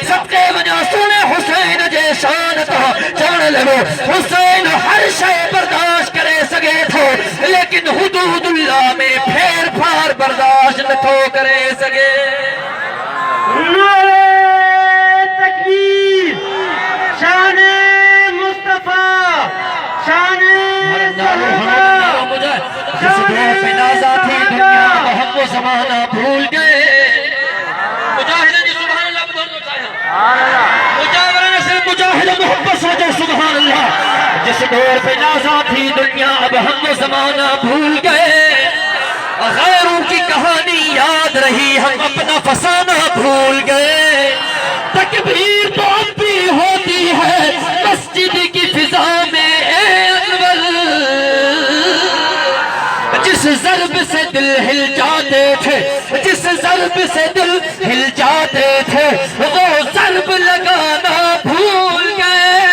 صدقے وجہ سونے حسین جے شان تو جان لگو حسین ہر شے برداشت کرے سگے تھو لیکن حدود اللہ میں پھیر پھار برداشت نہ تھو کرے سگے نعرہ تکبیر شان مصطفیٰ شان جس دور پہ نازا تھی دنیا ہم وہ زمانہ بھول گئے مجاہدہ جی سبحان اللہ بہت چاہیے مجاہدہ صرف مجاہدہ محبت سوچو سبحان اللہ جس دور پہ نازا تھی دنیا اب ہم وہ زمانہ بھول گئے غیروں کی کہانی یاد رہی ہم اپنا فسانہ بھول گئے تکبیر تو اب بھی ہوتی ہے مسجد کی فضا میں اے انور جس ضرب سے دل ہل جاتے تھے جس ضرب سے دل ہل جاتے تھے وہ ضرب لگانا بھول گئے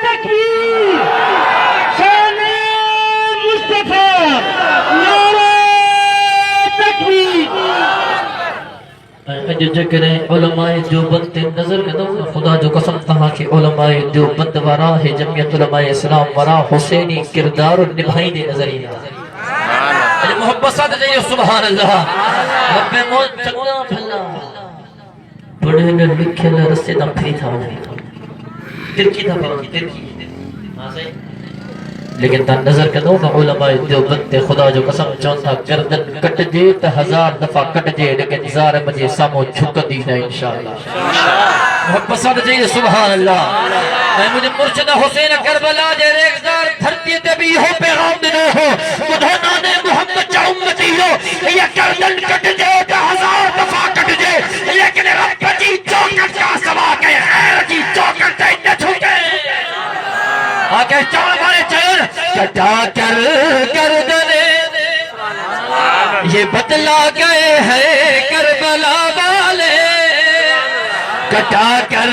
تکبیر شان مصطفیٰ نعرہ تکبیر جو ذکر علماء دیوبند تے نظر کرو خدا جو قسم کہا کہ علماء دیوبند ورا ہے جمعیت علماء اسلام ورا حسینی کردار نبھائی دے نظر ہی محبت ساتھ جائیے سبحان اللہ رب موت چکنا پھلا پڑھے نہ لکھے نہ رسے نہ پھری تھا ترکی تھا پڑھا ترکی لیکن تا نظر کرو کہ علماء دیوبند تے خدا جو قسم چوندا گردن کٹ جے تا ہزار دفعہ کٹ جے لیکن زار مجھے سامو جھک دی ہے انشاءاللہ محبت ساتھ جائیے سبحان اللہ میں مجھے مرشد حسین کربلا جے ریگزار دھرتی تے بھی ہو پیغام دینا ہو مدھونا نے محمد چا امتی ہو یہ گردن کٹ جے تا ہزار دفعہ کٹ جے لیکن رب جی چوکٹ کا سوا کے خیر جی چوکٹ تے نہ چھوٹے آکے چاول مارے چیر کٹا کر گردنے یہ بتلا گئے ہیں کربلا والے کٹا کر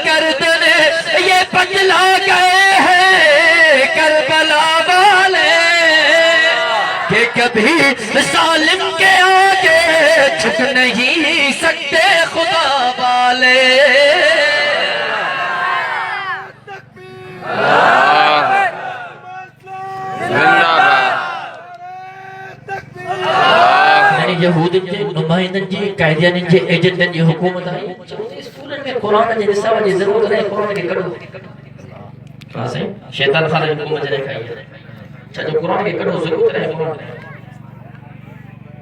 گردنے یہ بتلا گئے ہیں کربلا والے کہ کبھی ظالم کے آگے جھک نہیں سکتے خدا والے یہود کے نمائندن جی قائدیان جی ایجنٹن جی حکومت آئی اسکولن میں قرآن جی نصاب جی ضرورت ہے قرآن کے کڑو شیطان خانہ جی حکومت جی کھائی جو قرآن کے کڑو ضرورت ہے قرآن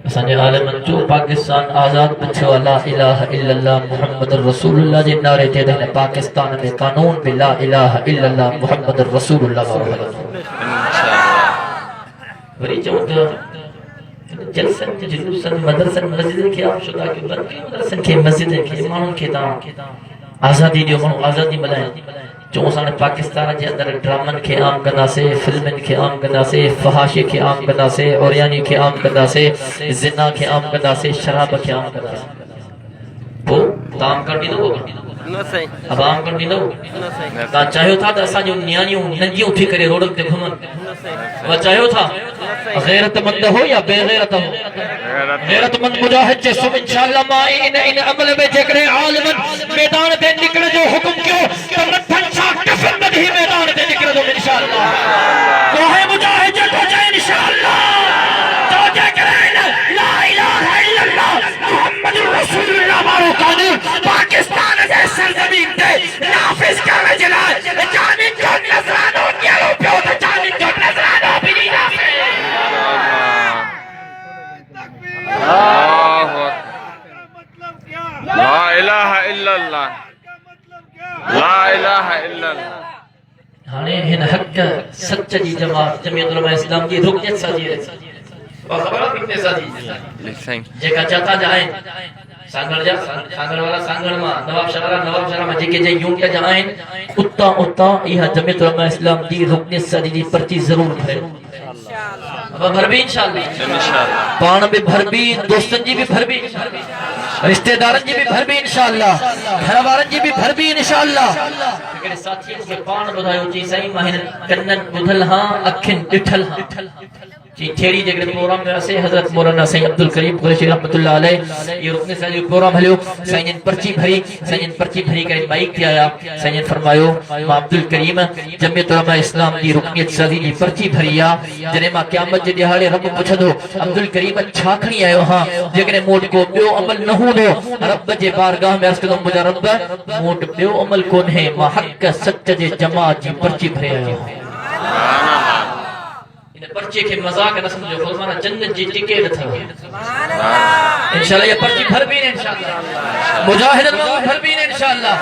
اسان جی عالمن جو پاکستان آزاد بچھو لا الہ الا اللہ محمد رسول اللہ جی نعرے تے دہنے پاکستان میں قانون بھی لا الہ الا اللہ محمد رسول اللہ وری چونکہ جلسن جلوسن مدرسن مسجد کے آپ شدا کے مدرسن کے مسجد کے مانوں کے دام آزادی دیو مانوں آزادی ملائیں جو اسانے پاکستان جے اندر ڈرامن کے عام کنا سے فلمن کے عام کنا سے فحاشی کے عام کنا سے اوریانی کے عام کنا سے زنا کے عام کنا سے شراب کے عام کنا سے وہ تام کرنی دو اب عام کرنی دو تا چاہیو تھا تا اساں جو نیانیوں ننجیوں تھی کرے روڈن تے گھومن وہ چاہیو تھا غیرت مند ہو یا بے غیرت ہو غیرت مند مجاہد جے سب انشاءاللہ مائین ان عمل میں جکرے عالمن میدان تے نکل جو حکم کیوں تو رتھن شاہ کفن مد ہی میدان تے نکل جو انشاءاللہ کوہ مجاہد جٹ ہو جائے انشاءاللہ تو جکرے لا الہ الا اللہ محمد رسول اللہ مارو قانون پاکستان جے سرزمین تے نافذ کرنے جلال جانن جو نظرانوں نیالو پیو تو جانن جو نظرانوں بھی نہیں نافذ لا الہ الا اللہ لا الہ الا اللہ ہانے ہن حق سچ جی جماعت جمعیت علماء اسلام کی رکنیت سازی ہے اور خبرات کتنے سازی جے کا چاہتا جائیں سانگڑ جا سانگڑ والا سانگڑ ماں نواب شہرہ میں جے کے جے یوں کیا جائیں اتا یہ جمعیت علماء اسلام دی رکنیت سازی دی پرچی ضرور ہے اب بھر بھی انشاءاللہ پان بھی بھر بھی دوستن جی بھی بھر بھی رشتہ دارن جی بھی بھر بھی انشاءاللہ گھروارن جی بھی بھر بھی انشاءاللہ اگر ساتھیوں کے پان بدھائیو چی سائیں مہین کنن بدھل ہاں اکھن ڈٹھل ہاں چھیڑی جگڑے پروگرام میں سے حضرت مولانا سید عبد الکریم قریشی رحمۃ اللہ علیہ یہ رکن سے پروگرام ہلیو سید پرچی بھری کا مائک تھی آیا سید فرمایو ماں عبد الکریم جمعیت علماء اسلام دی رکنیت سازی دی پرچی بھریا جنے ماں قیامت جے دیہاڑے رب پوچھدو عبد الکریم چھا کھنی آیو ہاں جے موٹ کو بیو عمل نہ ہونو رب جے بارگاہ میں عرض کدو مجھا رب موٹ بیو عمل کون ہے ماں حق سچ جے جماعت جی پرچی بھریا آیو پرچے کے مزاق نہ سمجھو فرمانا جنت جی ٹکٹ تھا انشاءاللہ یہ پرچی بھر بھی انشاءاللہ مجاہد بھر بھی انشاءاللہ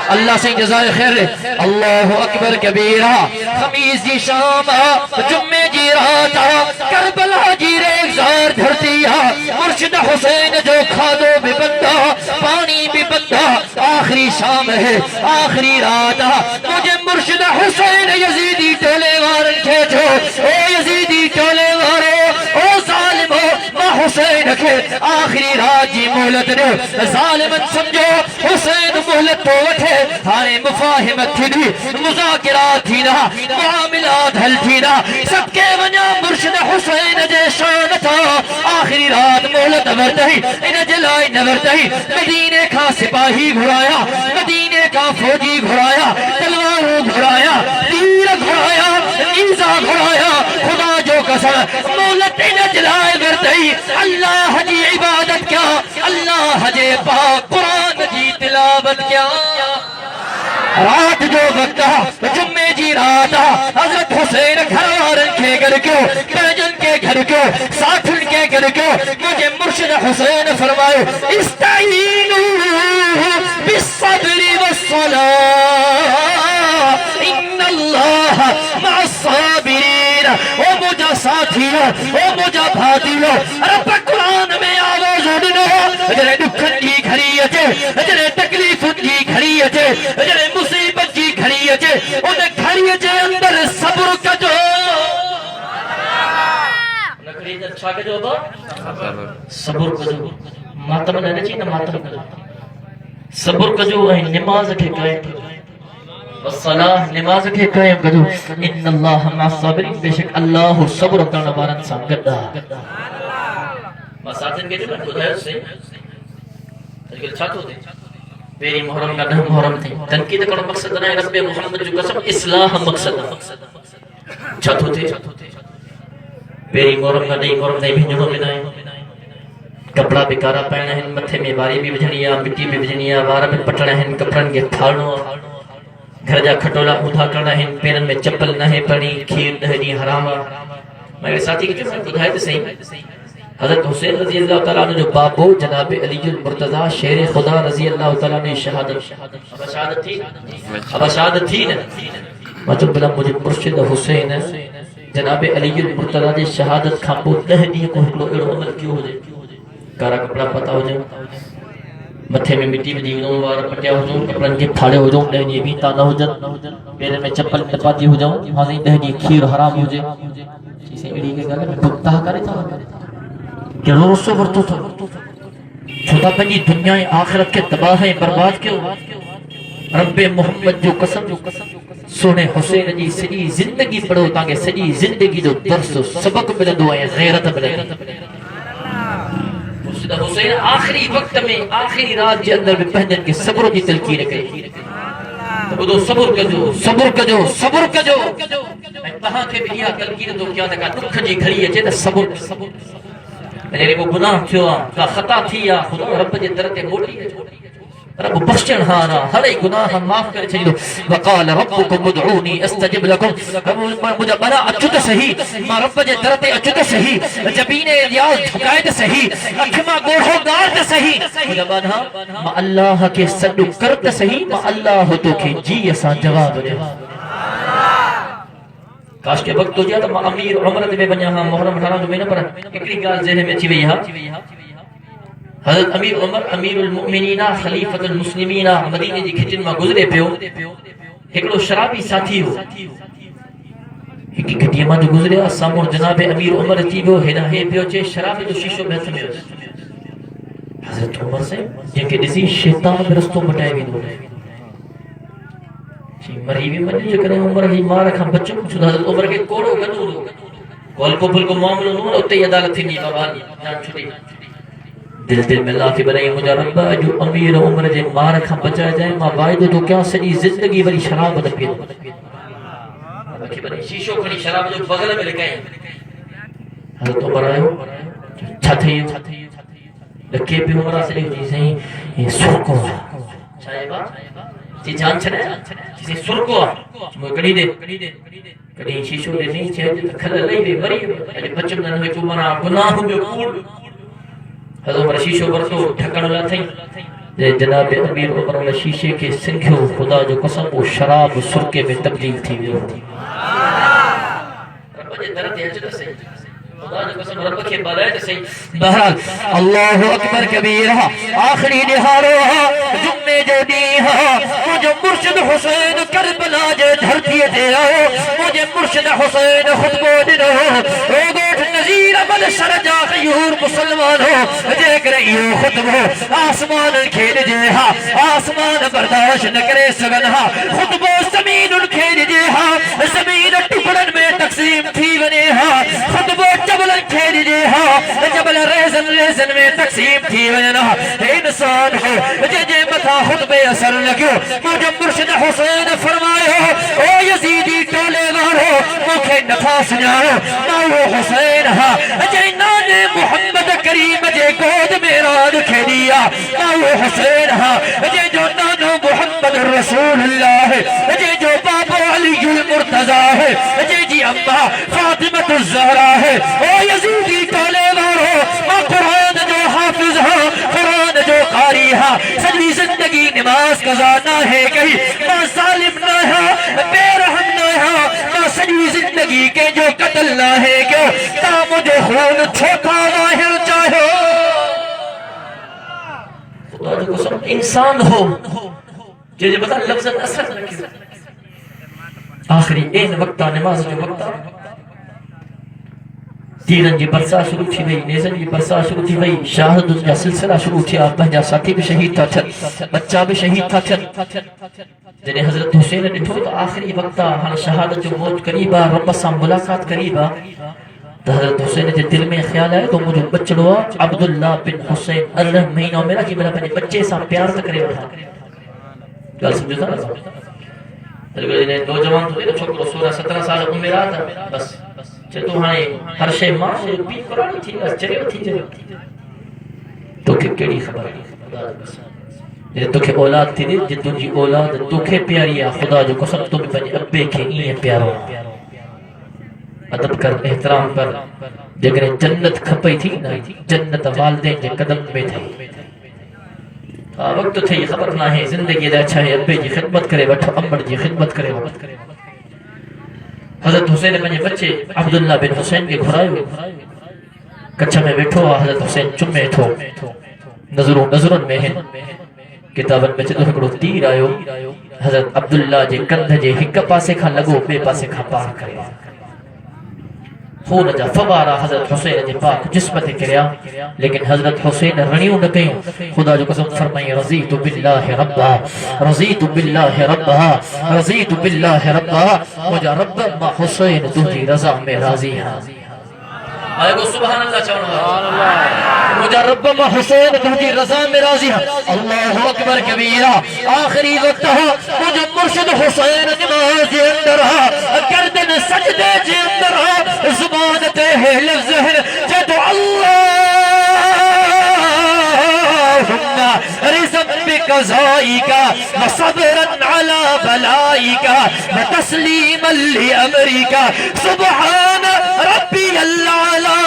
اللہ سے جزائے خیر اللہ اکبر کبیرہ خمیس جی شام جمعے جی رات کربلا جی ریگزار دھرتی مرشد حسین جو کھادو بھی بندہ پانی بھی بندہ آخری شام ہے آخری رات مجھے مرشد حسین یزیدی ٹولے وارن کھیچو اے یزیدی ٹولے وارے او ظالمو ماں حسین کے آخری رات جی مہلت نے ظالمن سمجھو حسین مہلت تو وٹھے ہارے مفاہمت تھی دی مذاکرات تھی نا معاملات حل تھی نا سب کے ونیا مرشد حسین جے شان تھا آخری رات مہلت ورتہی انہ جلائی نورتہی مدینے کا سپاہی گھرایا مدینے کا فوجی گھرایا تلواروں گھرایا تیر گھرایا نیزہ گھرایا خدا جو قسم مہلت انہ جلائی ورتہی اللہ جی عبادت کیا اللہ جی پاک قرآن جی تلاوت کیا رات جو وقت جمعے جی رات حضرت حسین گھرارن کے گھر کو بیجن کے گھر کو ساتھن کے گھر کو مجھے مرشد حسین فرمائے استعینوا بالصبر والصلاة ان اللہ مع الصابرین او مجھا ساتھیوں او مجھا بھاتیوں رب قرآن میں آواز اڑنو جنہیں دکھن کی گھڑی اچے جنہیں تکلیف کی گھڑی اچے جنہیں مصیبت کی گھڑی اچے انہیں گھڑی اچے اندر صبر کا جو گھڑی اچھا کے جو با صبر کا جو ماتم لینے چاہیے نا ماتم کا صبر کا جو ہے نماز کے قائم والصلاة نماز کے قائم کرو ان اللہ مع الصابرین بے شک اللہ صبر کرنا بارن سانگدہ مساجد کے جو میں خدایت سے تجھے چھاتو دے پیری محرم کا نہ محرم تھے تنقید کرو مقصد نہ رب محمد جو قسم اصلاح مقصد چھاتو دے پیری محرم کا نہیں محرم نہیں بھینجنوں میں نائے کپڑا بکارا پہنا ہے متھے میں باری بھی بجھنیا مٹی بھی بجھنیا وارہ میں پٹڑا ہے کپڑن کے پھاڑنوں گھر جا کھٹولا اٹھا کرنا ہے پیرن میں چپل نہ ہے پڑی کھیر دہنی حرام میرے ساتھی کے جو میں بدھائے تھے صحیح حضرت حسین رضی اللہ تعالیٰ نے جو بابو جناب علی المرتضی شیر خدا رضی اللہ تعالیٰ نے شہادت تھی نا مطلب بلا مجھے مرشد حسین جناب علی المرتضی نے شہادت کھامبو دہنی کو ہکلو اڑو عمل کیوں ہو جائے کارا کپڑا پتا ہو جائے متھے میں مٹی میں دیونوں وارا پٹیا ہو جاؤں کپڑن کے پھاڑے ہو جاؤں دہنی بیتا نہ ہو جائے پیرے میں چپل نپاتی ہو جاؤں ہاں دہنی کھیر حرام ہو جائے چیزیں اڑی کے گلے میں بکتا کرے تھا کہ روسو ورتو تھا چھوٹا پنجی دنیا آخرت کے تباہ ہیں برباد کیوں رب محمد جو قسم سونے حسین جی سجی زندگی پڑھو تاکہ سجی زندگی جو درس و سبق ملندو ہے غیرت ملندو حسین آخری وقت میں آخری رات کے اندر بھی پہنجن کے صبر کی تلقین کریں تو دو صبر کجو صبر کجو صبر کجو میں کہاں کے بھی یہ تلقین تو کیا دکھا دکھ جی گھڑی ہے صبر میرے وہ گناہ تھیا کا خطا تھیا خدا رب جے در تے موٹی رب بخشن ہانا ہر ایک گناہ معاف کرے چھڑو وقال ربكم ادعوني استجب لكم مجھے بنا اچھت صحیح ما رب جے در تے اچھت صحیح جبین ریاض جھکائے تے صحیح اکھما گوڑھو گار تے صحیح مجھے بنا ما اللہ کے صدو کرت صحیح ما اللہ تو کہ جی اسا جواب دے کاش کے وقت ہو جائے تو امیر عمرت میں بنیا ہاں محرم حرام جو میں نہ پڑھا ایکڑی گال ذہن میں اچھی وئی ہاں حضرت امیر عمر امیر المؤمنین خلیفۃ المسلمین مدینے جی کھچن میں گزرے پیو ایکڑو شرابی ساتھی ہو ایک گھٹی میں جو گزرے سامو جناب امیر عمر تھی وہ ہنا ہے پیو چے شرابی جو شیشو بیت میں حضرت عمر سے یہ کہ دسی شیطان میں رستوں بٹائے بھی دو مری بھی منی جو کرے عمر ہی مار کھا بچوں چھو حضرت عمر کے کوڑو گدو کول کو بل کو معاملہ نو اتے عدالت تھی بابا جان چھٹی دل میں اللہ کی بنائی مجھا ربا جو امیر عمر جے مار کھا بچا جائے ماں وعدو تو کیا سجی زندگی وری شراب نہ پی کی بنائی شیشو کھڑی شراب جو بغل میں لگائیں حضرت عمر آئے چھا تھے لکھے پہ عمرہ سے لکھ جی یہ سرکو صاحبہ جی جان چھنے جیسے سرکو مجھے کڑی دے کڑی شیشو دے نہیں چھے کھل لئی بے مری بچم نہ ہوئے تو مرا گناہ میں کوڑ حضرت عمر شیشو برتو ٹھکڑ لا تھیں جناب امیر عمر علیہ شیشے کے سنگھو خدا جو قسم وہ شراب سرکے میں تبدیل تھی ہوئی ہوتی رب جے درد ہے جدا سے خدا جو قسم رب کے بلائے تے صحیح بہرحال اللہ اکبر کبیرہ آخری نہارو جمعے جو دیہا مجھے مرشد حسین کربلا جو دھرتی دے آؤ مجھے مرشد حسین خود کو دنو روگوٹ نظیر عمل سرجا غیور مسلمان ہو دیکھ رہی ہو خطبو آسمان کھیل جیہا آسمان برداشت نکرے سگنہا خطبو زمین کھیل جیہا زمین ٹکڑن میں تقسیم تھی بنیہا خطبو جبل کھیل جیہا جبل ریزن میں تقسیم تھی بنیہا انسان ہو جے مطا خطبے اثر لگو مجھے مرشد حسین فرمائے او یزیدی ٹولے وارو مکھے نفاس جاؤ ماؤ حسین ہاں جے نانے محمد کریم جے گود میں راد کھیلیا ماؤ حسین ہاں جے جو نانو محمد رسول اللہ ہے جے جو بابو علی المرتضی ہے جے جی امبا فاطمت الزہرا ہے او یزیدی ٹولے وارو او قرآن جو حافظ ہاں قرآن جو قاری ہاں سجی زندگی نماز قضا نہ ہے کہیں نہ ظالم نہ ہے بے رحم نہ ہے نہ سجی زندگی کے جو قتل نہ ہے کیوں تا مجھے خون چھوٹا ظاہر چاہو خدا جو قسم انسان ہو جے بتا لفظ اثر رکھے آخری این وقتا نماز جو وقتا تیرن جی برسا شروع تھی وئی نیزن جی برسا شروع تھی وئی شہادت جا سلسلہ شروع تھیا پنجا ساتھی بھی شہید تھا چھن بچہ بھی شہید تھا چھن جنہیں حضرت حسین نے ٹھو تو آخری وقتا ہاں شہادت جو موت قریبا رب سا ملاقات قریبا تو حضرت حسین نے دل میں خیال آئے تو مجھے بچڑوا عبداللہ بن حسین اللہ مہینہ میرا کی بنا پہنے بچے سا پیار تکرے بڑھا کیا سمجھو تھا نوجوان تو دیکھو چھوکرو 16-17 سال عمر آتا بس تو ہاں ہر شے ماں سے پی قرآن تھی چلے تھی تو کہ کیڑی خبر ہے تو کہ اولاد تھی دی جتن جی اولاد تو کہ پیاری ہے خدا جو قسم تو بھی ابے کے این پیارو ادب کر احترام پر جگر جنت کھپئی تھی نا جنت والدین جے قدم میں تھی وقت تھے یہ خبر نہ ہے زندگی دا اچھا ہے ابے جی خدمت کرے بٹھو امبر جی خدمت کرے بٹھو حضرت حسین بنی بچے عبداللہ بن حسین کے گھرائے ہوئے کچھا میں بیٹھو حضرت حسین چمے تھو نظرون میں ہیں کتابن میں چھتو ہکڑو تیر آئیو حضرت عبداللہ جے کندھ جے ہک پاسے کھا لگو بے پاسے کھا پار کرے خون جا فبارا حضرت حسین جے پاک جسمت کریا لیکن حضرت حسین رنیوں نہ کہیں خدا جو قسم فرمائی رضیت باللہ ربا رضیت باللہ ربا رضیت باللہ ربا مجھا رب ما حسین تجھی رضا میں راضی ہاں آئے گو سبحان اللہ چاہوں مجھا رب ما حسین تجھی رضا میں راضی ہاں اللہ اکبر کبیرہ آخری وقت ہاں مجھا مرشد حسین نماز جے اندر ہاں گردن سجدے جے اندر ہاں زبان تے ہے لفظ ہے جدو رزق بقضائك وصبرا على بلائك وتسليما لأمرك سبحان ربي الأعلى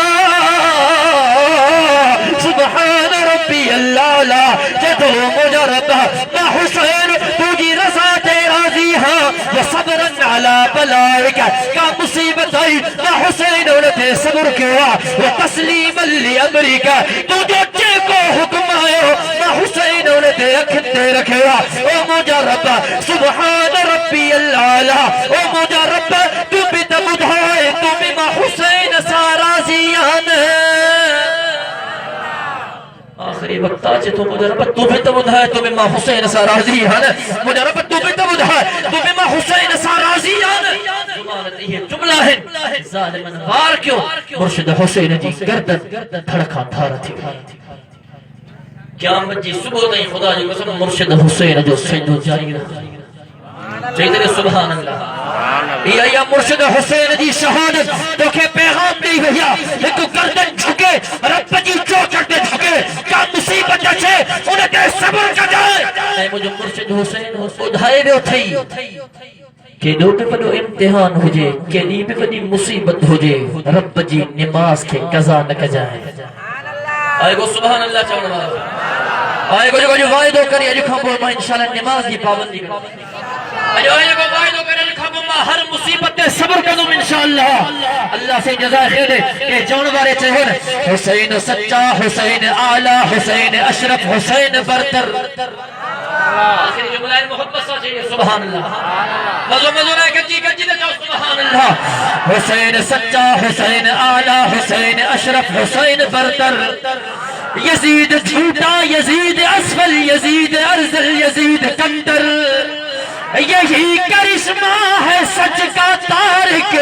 سبحان ربي الأعلى جدو مجرد ما حسين تجي رضا راضی ہاں وصبرا على بلائك کا مصیبت آئی ما حسین انہیں صبر کیا وتسلیما لأمرك تو جو چے کو حکم آئے ما حسین انہیں اکھتے رکھیا او مجرد سبحان ربی العالی او مجرد تو بھی تبدھائے تو بھی ما حسین سا راضیان آخری وقت آجے تو مجھے رب تو بھی تبدھ ہے تو بھی ماں حسین سا راضی ہے مجھے رب تو بھی تبدھ ہے تو بھی ماں حسین سا راضی ہے زبان یہ جملہ ہے ظالمن وار کیوں مرشد حسین جی گردن دھڑکا دھارا تھی قیامت جی صبح تائیں خدا جی قسم مرشد حسین جو سجدو جاری رہا چاہیے تیرے سبحان اللہ یا مرشد حسین دی شہادت تو کہ پیغام دی بھیا ایک گردن جھکے رب جی جو چڑھتے جھکے کیا مصیبت اچھے انہیں تے صبر کا جائے اے مجھے مرشد حسین ادھائے بھی اٹھائی کہ دو پہ پڑو امتحان ہو جے کہ نی پہ پڑی مصیبت ہو جے رب جی نماز کے قضا نہ کجائے آئے گو سبحان اللہ چاہنے والا آئے گو جو وائدو کری اجو کھا بول میں انشاءاللہ نماز کی پابندی کری آئے گو وائدو کری اجو کھا بول میں ہر مصیبت نے صبر کروں انشاءاللہ اللہ سے جزائے خیر دے کہ جون بارے چہر حسین سچا حسین اعلیٰ حسین اشرف حسین برتر آخری جملہ محبت سا چاہیے سبحان اللہ مزو رہے کجی دے جاؤ سبحان اللہ حسین سچا حسین اعلیٰ حسین اشرف حسین برتر یزید جھوٹا یزید اسفل یزید ارزل یزید کندر یہی کرشمہ ہے سچ کا تارک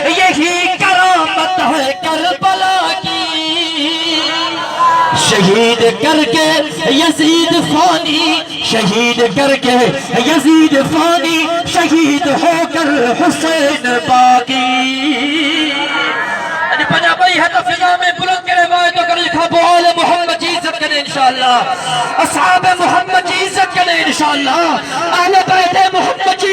یہی کرامت ہے کربلا کی شہید کر کے یزید فانی شہید کر کے یزید فانی شہید ہو کر حسین باقی پنجا بھائی ہے تو فضا میں بلند کرے وائدہ کر لکھا بول محمد جی عزت کرے انشاءاللہ اصحاب محمد جی عزت کرے انشاءاللہ اہل بیت محمد جی